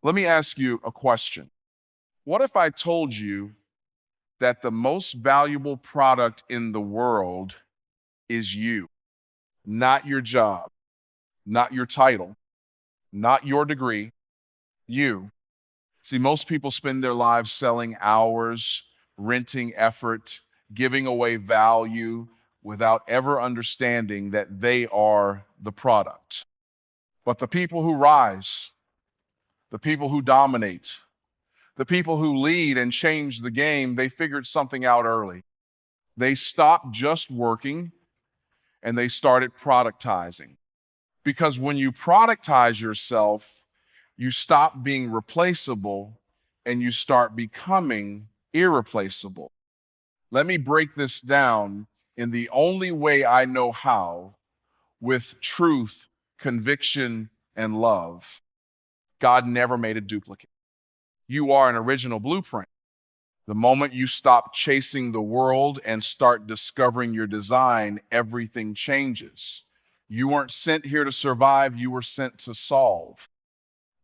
Let me ask you a question. What if I told you that the most valuable product in the world is you, not your job, not your title, not your degree, you? See, most people spend their lives selling hours, renting effort, giving away value without ever understanding that they are the product. But the people who rise, the people who dominate, the people who lead and change the game, they figured something out early. They stopped just working and they started productizing. Because when you productize yourself, you stop being replaceable and you start becoming irreplaceable. Let me break this down in the only way I know how, with truth, conviction, and love. God never made a duplicate. You are an original blueprint. The moment you stop chasing the world and start discovering your design, everything changes. You weren't sent here to survive, you were sent to solve.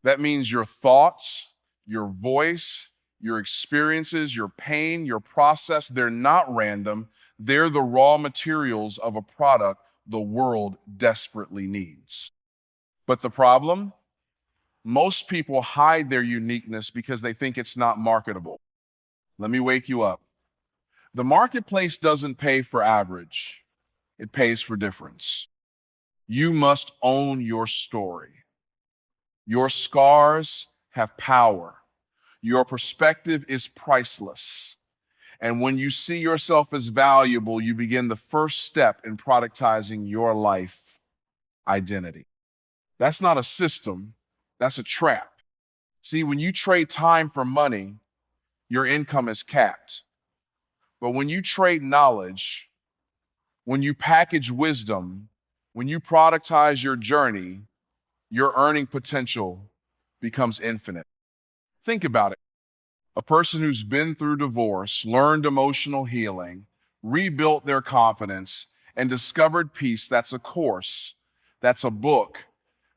That means your thoughts, your voice, your experiences, your pain, your process, they're not random. They're the raw materials of a product the world desperately needs. But the problem? Most people hide their uniqueness because they think it's not marketable. Let me wake you up. The marketplace doesn't pay for average, it pays for difference. You must own your story. Your scars have power. Your perspective is priceless. And when you see yourself as valuable, you begin the first step in productizing your life identity. That's not a system, that's a trap. See, when you trade time for money, your income is capped. But when you trade knowledge, when you package wisdom, when you productize your journey, your earning potential becomes infinite. Think about it. A person who's been through divorce, learned emotional healing, rebuilt their confidence, and discovered peace, that's a course, that's a book,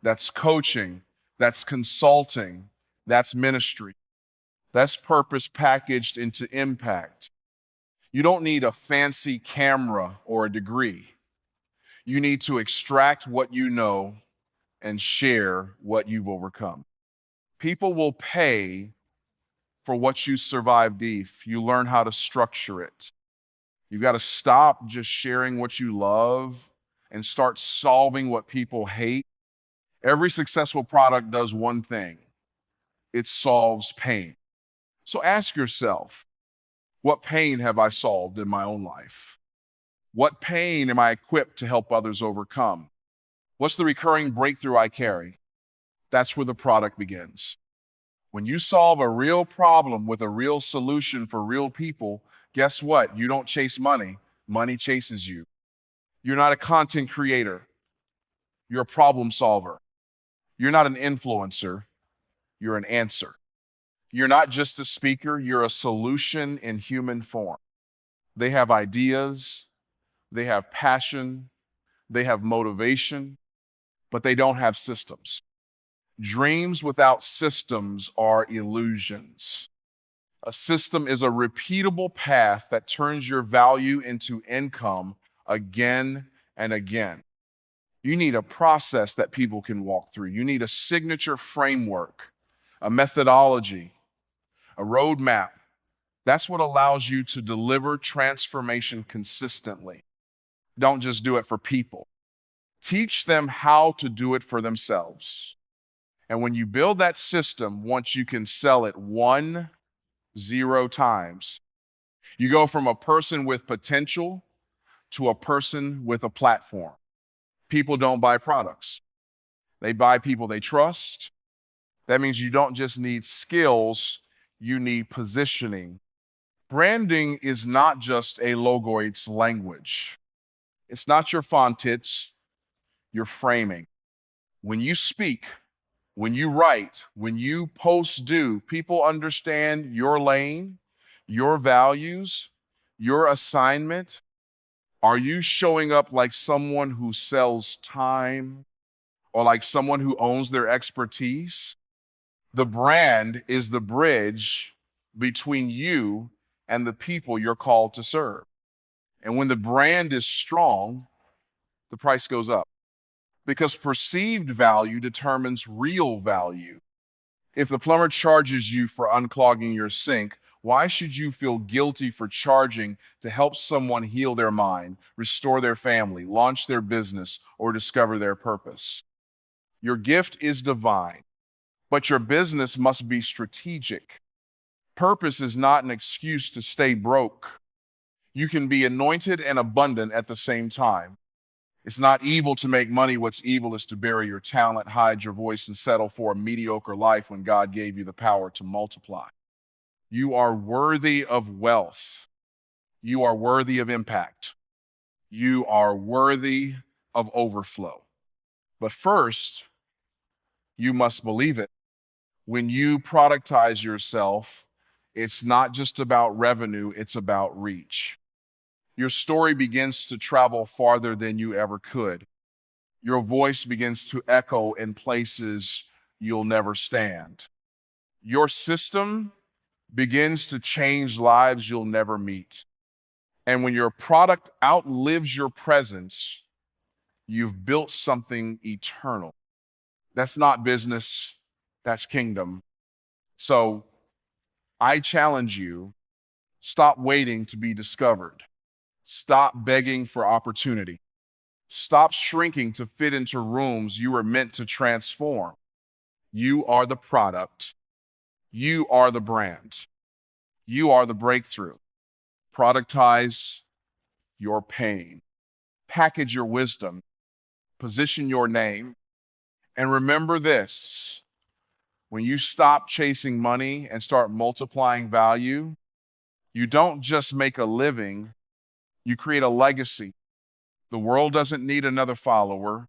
that's coaching, that's consulting, that's ministry. That's purpose packaged into impact. You don't need a fancy camera or a degree. You need to extract what you know and share what you've overcome. People will pay for what you survived if you learn how to structure it. You've got to stop just sharing what you love and start solving what people hate. Every successful product does one thing: it solves pain. So ask yourself, what pain have I solved in my own life? What pain am I equipped to help others overcome? What's the recurring breakthrough I carry? That's where the product begins. When you solve a real problem with a real solution for real people, guess what? You don't chase money. Money chases you. You're not a content creator. You're a problem solver. You're not an influencer. You're an answer. You're not just a speaker. You're a solution in human form. They have ideas. They have passion. They have motivation, but they don't have systems. Dreams without systems are illusions. A system is a repeatable path that turns your value into income again and again. You need a process that people can walk through. You need a signature framework, a methodology, a roadmap. That's what allows you to deliver transformation consistently. Don't just do it for people. Teach them how to do it for themselves. And when you build that system, once you can sell it 10 times, you go from a person with potential to a person with a platform. People don't buy products. They buy people they trust. That means you don't just need skills, you need positioning. Branding is not just a logo, it's language. It's not your font, it's your framing. When you speak, when you write, when you post people understand your lane, your values, your assignment. Are you showing up like someone who sells time or like someone who owns their expertise? The brand is the bridge between you and the people you're called to serve. And when the brand is strong, the price goes up because perceived value determines real value. If the plumber charges you for unclogging your sink, why should you feel guilty for charging to help someone heal their mind, restore their family, launch their business, or discover their purpose? Your gift is divine, but your business must be strategic. Purpose is not an excuse to stay broke. You can be anointed and abundant at the same time. It's not evil to make money. What's evil is to bury your talent, hide your voice, and settle for a mediocre life when God gave you the power to multiply. You are worthy of wealth. You are worthy of impact. You are worthy of overflow. But first, you must believe it. When you productize yourself, it's not just about revenue, it's about reach. Your story begins to travel farther than you ever could. Your voice begins to echo in places you'll never stand. Your system begins to change lives you'll never meet. And when your product outlives your presence, you've built something eternal. That's not business, that's kingdom. So I challenge you, stop waiting to be discovered. Stop begging for opportunity. Stop shrinking to fit into rooms you were meant to transform. You are the product. You are the brand. You are the breakthrough. Productize your pain. Package your wisdom. Position your name. And remember this, when you stop chasing money and start multiplying value, you don't just make a living, you create a legacy. The world doesn't need another follower.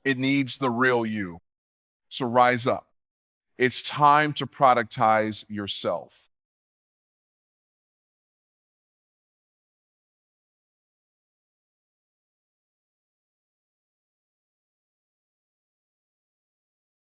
It needs the real you. So rise up. It's time to productize yourself.